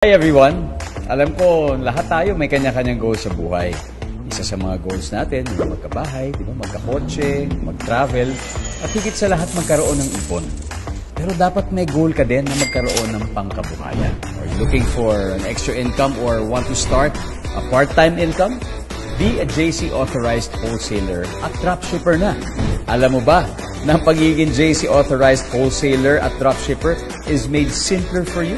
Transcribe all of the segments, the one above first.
Hi everyone! Alam ko, lahat tayo may kanya-kanyang goals sa buhay. Isa sa mga goals natin, yung magkabahay, magkakotse, mag-travel, at higit sa lahat magkaroon ng ipon. Pero dapat may goal ka din na magkaroon ng pangkabuhayan. Are you looking for an extra income or want to start a part-time income? Be a JC authorized wholesaler at dropshipper na. Alam mo ba na ang pagiging JC authorized wholesaler at dropshipper is made simpler for you?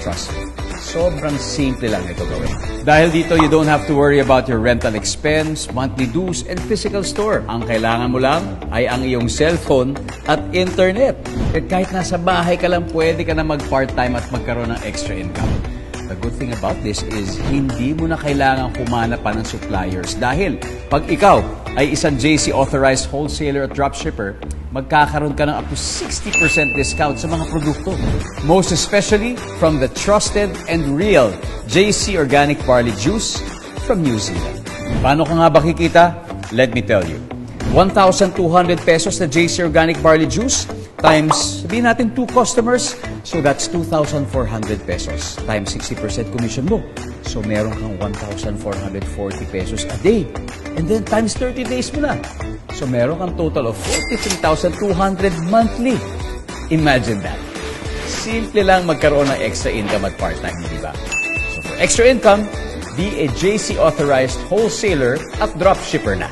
Trust me. Sobrang simple lang ito gawin. Dahil dito, you don't have to worry about your rental expense, monthly dues, and physical store. Ang kailangan mo lang ay ang iyong cellphone at internet. At kahit nasa bahay ka lang, pwede ka na mag-part-time at magkaroon ng extra income. The good thing about this is hindi mo na kailangan humanap pa ng suppliers. Dahil pag ikaw ay isang JC authorized wholesaler at dropshipper, magkakaroon ka ng up to 60% discount sa mga produkto. Most especially from the trusted and real JC Organic Barley Juice from New Zealand. Paano ka nga ba kikita? Let me tell you. 1,200 pesos na JC Organic Barley Juice times, sabihin natin 2 customers, so that's 2,400 pesos times 60% commission mo. So meron kang 1,440 pesos a day. And then times 30 days mo na. So meron kang total of 43,200 monthly. Imagine that. Simple lang magkaroon ng extra income at part-time, di ba? So for extra income, be a JC authorized wholesaler at dropshipper na.